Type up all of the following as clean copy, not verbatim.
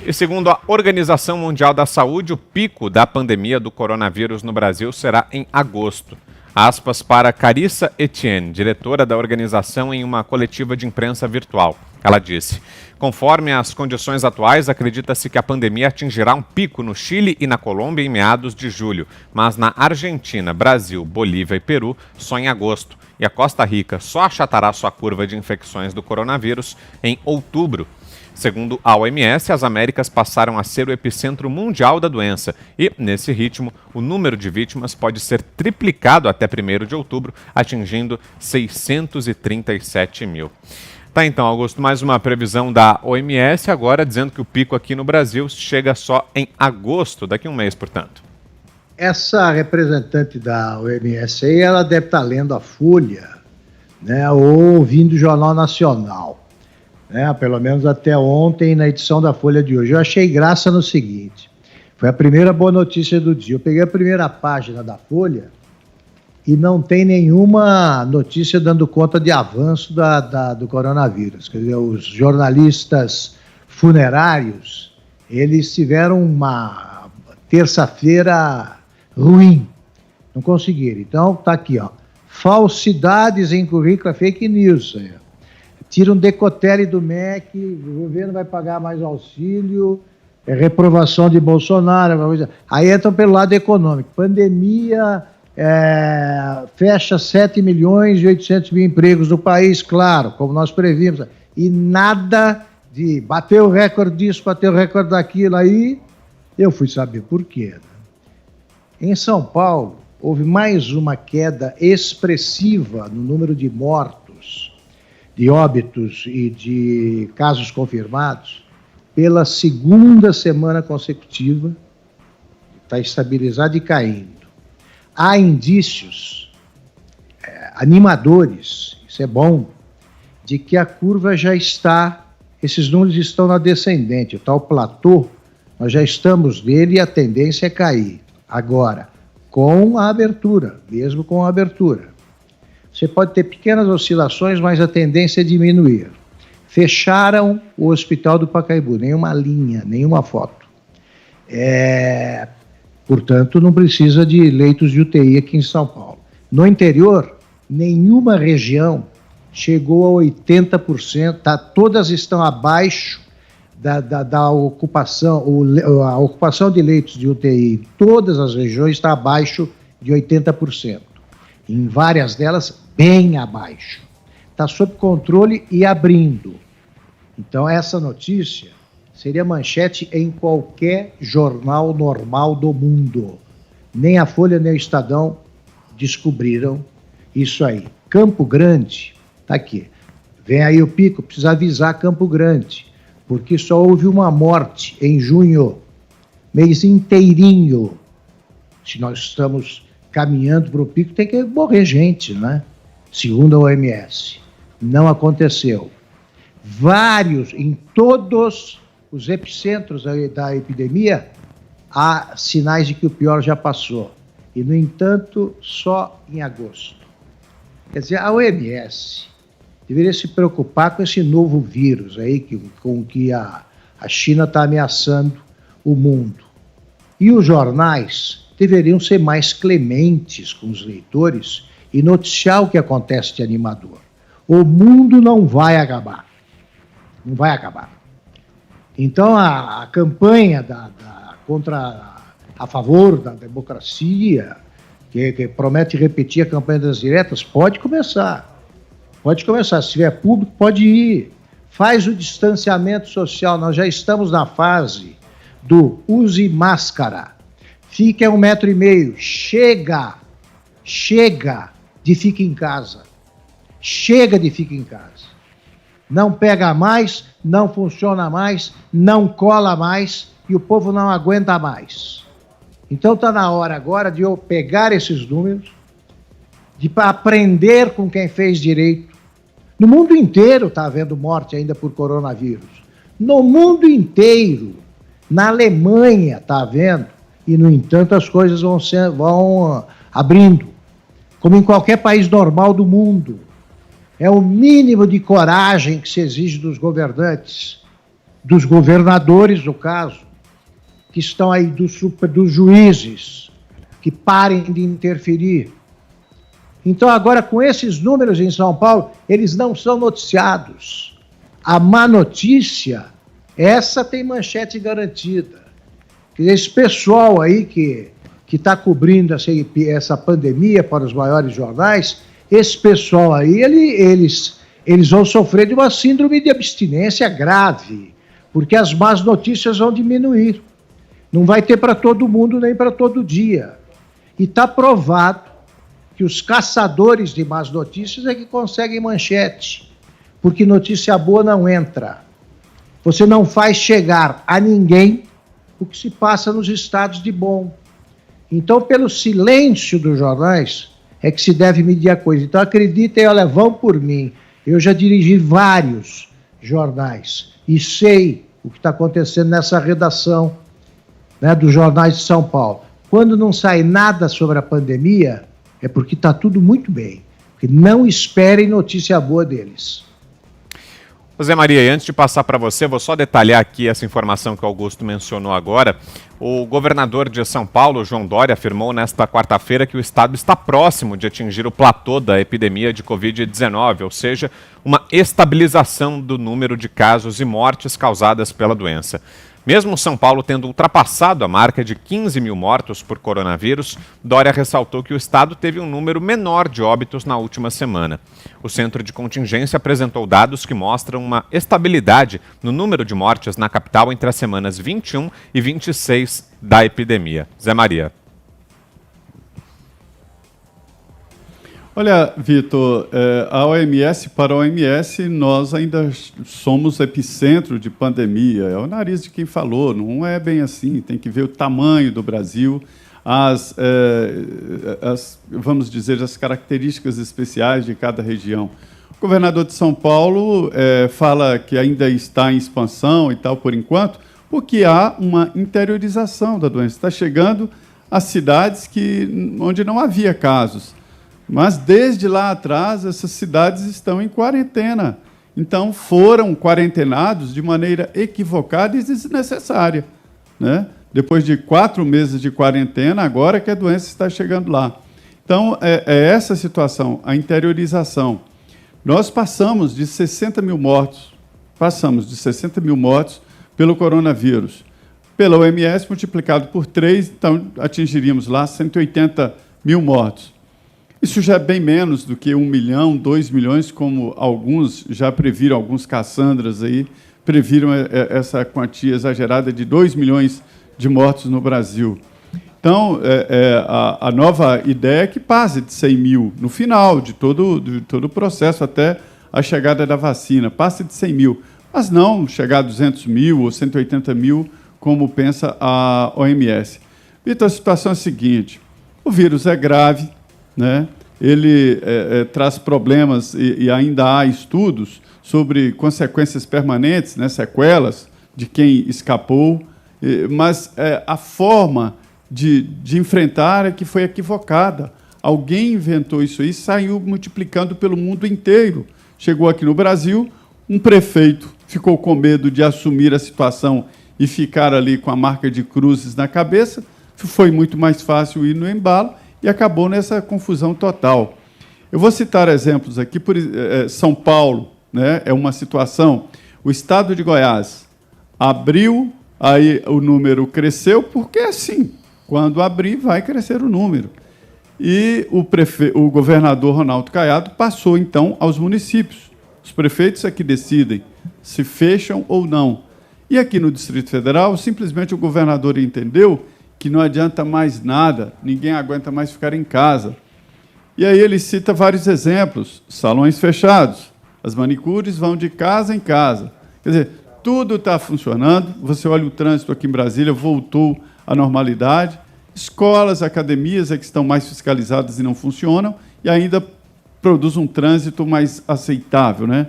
E segundo a Organização Mundial da Saúde, o pico da pandemia do coronavírus no Brasil será em agosto. Aspas para Carissa Etienne, diretora da organização, em uma coletiva de imprensa virtual. Ela disse: conforme as condições atuais, acredita-se que a pandemia atingirá um pico no Chile e na Colômbia em meados de julho, mas na Argentina, Brasil, Bolívia e Peru só em agosto. E a Costa Rica só achatará sua curva de infecções do coronavírus em outubro. Segundo a OMS, as Américas passaram a ser o epicentro mundial da doença e, nesse ritmo, o número de vítimas pode ser triplicado até 1º de outubro, atingindo 637 mil. Tá, então, Augusto, mais uma previsão da OMS, agora dizendo que o pico aqui no Brasil chega só em agosto, daqui a um mês, portanto. Essa representante da OMS aí, ela deve estar lendo a Folha, né, ou ouvindo o Jornal Nacional. Pelo menos até ontem, na edição da Folha de hoje. Eu achei graça no seguinte: foi a primeira boa notícia do dia. Eu peguei a primeira página da Folha e não tem nenhuma notícia dando conta de avanço do coronavírus. Quer dizer, os jornalistas funerários, eles tiveram uma terça-feira ruim. Não conseguiram. Então, tá aqui, ó. Falsidades em currículo, fake news, aí, ó. Tira um decotere do MEC, o governo vai pagar mais auxílio, reprovação de Bolsonaro, aí entram pelo lado econômico. Pandemia fecha 7 milhões e 800 mil empregos no país, claro, como nós previmos. E nada de bater o recorde disso, bater o recorde daquilo. Aí eu fui saber por quê. Em São Paulo, houve mais uma queda expressiva no número de mortos, de óbitos e de casos confirmados, pela segunda semana consecutiva, está estabilizado e caindo. Há indícios animadores, isso é bom, de que a curva já está, esses números estão na descendente, o tal platô, nós já estamos nele e a tendência é cair. Agora, com a abertura, mesmo com a abertura. Você pode ter pequenas oscilações, mas a tendência é diminuir. Fecharam o Hospital do Pacaembu, nenhuma linha, nenhuma foto. Portanto, não precisa de leitos de UTI aqui em São Paulo. No interior, nenhuma região chegou a 80%, todas estão abaixo da ocupação, a ocupação de leitos de UTI em todas as regiões está abaixo de 80%. Em várias delas, bem abaixo. Está sob controle e abrindo. Então, essa notícia seria manchete em qualquer jornal normal do mundo. Nem a Folha, nem o Estadão descobriram isso aí. Campo Grande, está aqui. Vem aí o pico, precisa avisar Campo Grande, porque só houve uma morte em junho, mês inteirinho. Se nós estamos caminhando para o pico, tem que morrer gente, né? Segundo a OMS. Não aconteceu. Em todos os epicentros da epidemia, há sinais de que o pior já passou. E, no entanto, só em agosto. Quer dizer, a OMS deveria se preocupar com esse novo vírus aí, com que a China está ameaçando o mundo. E os jornais deveriam ser mais clementes com os leitores e noticiar o que acontece de animador. O mundo não vai acabar. Não vai acabar. Então, a campanha a favor da democracia, que promete repetir a campanha das diretas, pode começar. Pode começar. Se tiver público, pode ir. Faz o distanciamento social. Nós já estamos na fase do use máscara. Fique a 1,5 metro. Chega de fica em casa. Chega de fica em casa. Não pega mais, não funciona mais, não cola mais e o povo não aguenta mais. Então está na hora agora de eu pegar esses números, de aprender com quem fez direito. No mundo inteiro está havendo morte ainda por coronavírus. No mundo inteiro. Na Alemanha está havendo. E, no entanto, as coisas vão abrindo, como em qualquer país normal do mundo. É o mínimo de coragem que se exige dos governantes. dos governadores, no caso, que estão aí dos juízes, que parem de interferir. Então, agora, com esses números em São Paulo, eles não são noticiados. A má notícia, essa tem manchete garantida. Esse pessoal aí que está cobrindo essa pandemia para os maiores jornais, esse pessoal aí, eles vão sofrer de uma síndrome de abstinência grave, porque as más notícias vão diminuir. Não vai ter para todo mundo nem para todo dia. E está provado que os caçadores de más notícias é que conseguem manchete, porque notícia boa não entra. Você não faz chegar a ninguém o que se passa nos estados de bom. Então, pelo silêncio dos jornais, é que se deve medir a coisa. Então, acreditem, olha, vão por mim. Eu já dirigi vários jornais e sei o que está acontecendo nessa redação, né, dos jornais de São Paulo. Quando não sai nada sobre a pandemia, é porque está tudo muito bem. Porque não esperem notícia boa deles. Zé Maria, e antes de passar para você, vou só detalhar aqui essa informação que o Augusto mencionou agora. O governador de São Paulo, João Dória, afirmou nesta quarta-feira que o estado está próximo de atingir o platô da epidemia de Covid-19, ou seja, uma estabilização do número de casos e mortes causadas pela doença. Mesmo São Paulo tendo ultrapassado a marca de 15 mil mortos por coronavírus, Dória ressaltou que o estado teve um número menor de óbitos na última semana. O centro de contingência apresentou dados que mostram uma estabilidade no número de mortes na capital entre as semanas 21 e 26 da epidemia. Zé Maria. Olha, Vitor, para a OMS, nós ainda somos epicentro de pandemia. É o nariz de quem falou, não é bem assim. Tem que ver o tamanho do Brasil, vamos dizer, as características especiais de cada região. O governador de São Paulo fala que ainda está em expansão e tal, por enquanto, porque há uma interiorização da doença. Está chegando a cidades onde não havia casos. Mas, desde lá atrás, essas cidades estão em quarentena. Então, foram quarentenados de maneira equivocada e desnecessária, né? Depois de 4 meses de quarentena, agora que a doença está chegando lá. Então, é essa situação, a interiorização. Nós passamos de 60 mil mortos pelo coronavírus. Pela OMS, multiplicado por 3, então atingiríamos lá 180 mil mortos. Isso já é bem menos do que 1 milhão, 2 milhões, como alguns já previram, alguns Cassandras aí previram essa quantia exagerada de 2 milhões de mortos no Brasil. Então, a nova ideia é que passe de 100 mil no final de todo o processo, até a chegada da vacina, passe de 100 mil, mas não chegar a 200 mil ou 180 mil, como pensa a OMS. Vitor, a situação é a seguinte, o vírus é grave, né? Ele traz problemas e ainda há estudos sobre consequências permanentes, né, sequelas de quem escapou, mas a forma de enfrentar é que foi equivocada. Alguém inventou isso aí e saiu multiplicando pelo mundo inteiro. Chegou aqui no Brasil, um prefeito ficou com medo de assumir a situação e ficar ali com a marca de cruzes na cabeça, foi muito mais fácil ir no embalo, e acabou nessa confusão total. Eu vou citar exemplos aqui. São Paulo, né, é uma situação. O estado de Goiás abriu, aí o número cresceu, porque assim, quando abrir, vai crescer o número. E o governador Ronaldo Caiado passou, então, aos municípios. Os prefeitos é que decidem se fecham ou não. E aqui no Distrito Federal, simplesmente o governador entendeu que não adianta mais nada, ninguém aguenta mais ficar em casa. E aí ele cita vários exemplos, salões fechados, as manicures vão de casa em casa. Quer dizer, tudo está funcionando, você olha o trânsito aqui em Brasília, voltou à normalidade, escolas, academias é que estão mais fiscalizadas e não funcionam, e ainda produz um trânsito mais aceitável, né?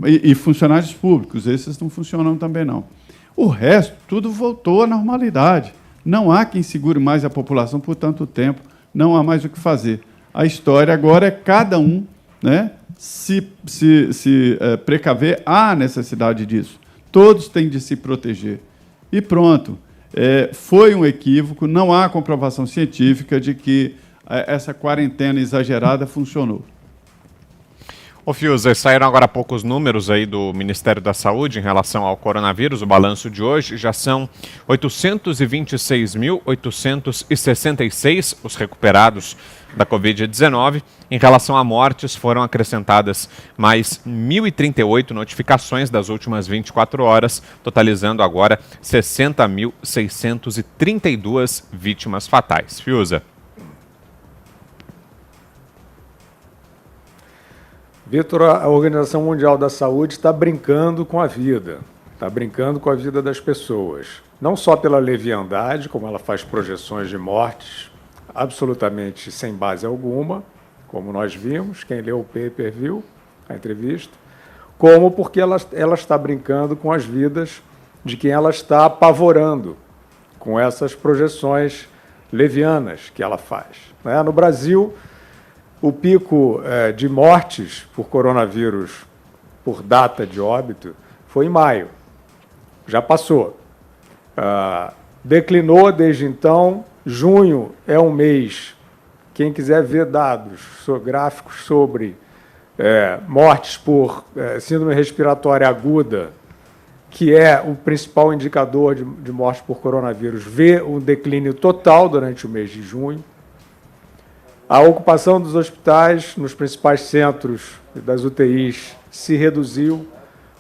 E funcionários públicos, esses não funcionam também não. O resto, tudo voltou à normalidade. Não há quem segure mais a população por tanto tempo, não há mais o que fazer. A história agora é cada um, né, se precaver, há necessidade disso. Todos têm de se proteger. E pronto. Foi um equívoco, não há comprovação científica de que essa quarentena exagerada funcionou. Ô Fiuza, saíram agora há pouco os números aí do Ministério da Saúde em relação ao coronavírus. O balanço de hoje já são 826.866 os recuperados da Covid-19. Em relação a mortes, foram acrescentadas mais 1.038 notificações das últimas 24 horas, totalizando agora 60.632 vítimas fatais. Fiuza. Vitor, a Organização Mundial da Saúde está brincando com a vida, está brincando com a vida das pessoas. Não só pela leviandade, como ela faz projeções de mortes absolutamente sem base alguma, como nós vimos, quem leu o paper viu a entrevista, como porque ela está brincando com as vidas de quem ela está apavorando com essas projeções levianas que ela faz. No Brasil, o pico de mortes por coronavírus, por data de óbito, foi em maio. Já passou. Declinou desde então. Junho é um mês. Quem quiser ver dados gráficos sobre mortes por síndrome respiratória aguda, que é o principal indicador de morte por coronavírus, vê um declínio total durante o mês de junho. A ocupação dos hospitais nos principais centros das UTIs se reduziu.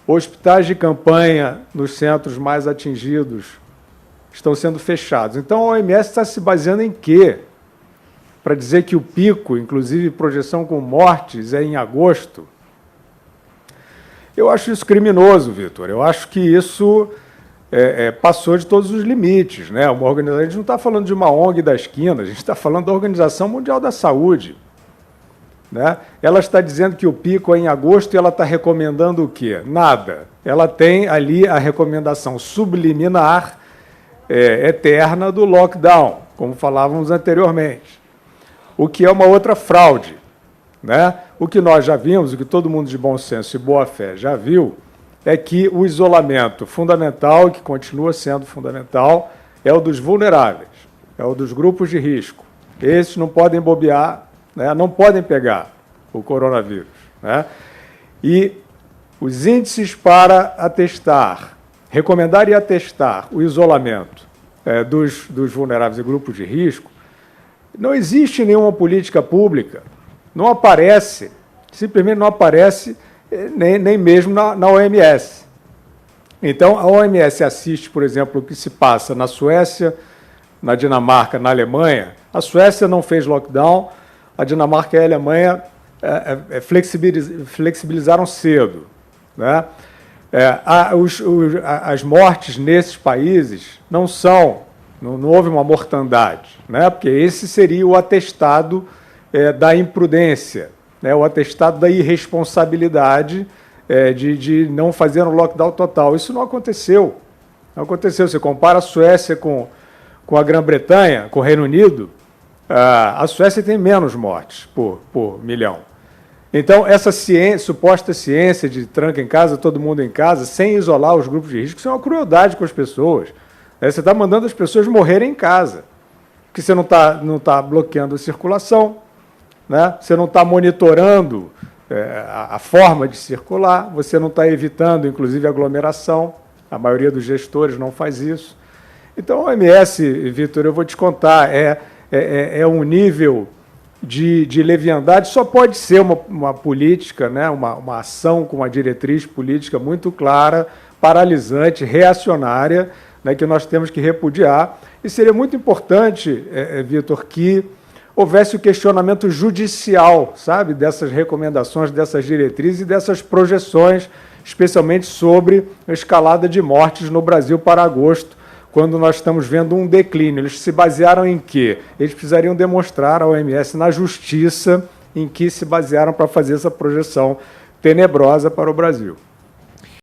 Hospitais de campanha nos centros mais atingidos estão sendo fechados. Então, a OMS está se baseando em quê? Para dizer que o pico, inclusive projeção com mortes, é em agosto? Eu acho isso criminoso, Vitor. Eu acho que isso passou de todos os limites, né? Uma organização, a gente não está falando de uma ONG da esquina, a gente está falando da Organização Mundial da Saúde, né? Ela está dizendo que o pico é em agosto e ela está recomendando o quê? Nada. Ela tem ali a recomendação subliminar eterna do lockdown, como falávamos anteriormente, o que é uma outra fraude, né? O que nós já vimos, o que todo mundo de bom senso e boa fé já viu, é que o isolamento fundamental, que continua sendo fundamental, é o dos vulneráveis, é o dos grupos de risco. Esses não podem bobear, né, não podem pegar o coronavírus, né? E os índices para atestar, recomendar e atestar o isolamento dos vulneráveis e grupos de risco, não existe nenhuma política pública, não aparece, simplesmente não aparece nem mesmo na OMS. Então, a OMS assiste, por exemplo, o que se passa na Suécia, na Dinamarca, na Alemanha. A Suécia não fez lockdown, a Dinamarca e a Alemanha flexibilizaram cedo, né? As mortes nesses países não houve uma mortandade, né? Porque esse seria o atestado da imprudência, né, o atestado da irresponsabilidade de não fazer um lockdown total. Isso não aconteceu. Não aconteceu. Você compara a Suécia com a Grã-Bretanha, com o Reino Unido, a Suécia tem menos mortes por milhão. Então, essa suposta ciência de tranca em casa, todo mundo em casa, sem isolar os grupos de risco, isso é uma crueldade com as pessoas. Você está mandando as pessoas morrerem em casa, porque você não está bloqueando a circulação, né? Você não está monitorando a forma de circular, você não está evitando, inclusive, aglomeração. A maioria dos gestores não faz isso. Então, a OMS, Vitor, eu vou te contar, é um nível de leviandade, só pode ser uma política, né? uma ação com uma diretriz política muito clara, paralisante, reacionária, né? Que nós temos que repudiar. E seria muito importante, Vitor, que houvesse o questionamento judicial, sabe, dessas recomendações, dessas diretrizes e dessas projeções, especialmente sobre a escalada de mortes no Brasil para agosto, quando nós estamos vendo um declínio. Eles se basearam em quê? Eles precisariam demonstrar à OMS na justiça em que se basearam para fazer essa projeção tenebrosa para o Brasil.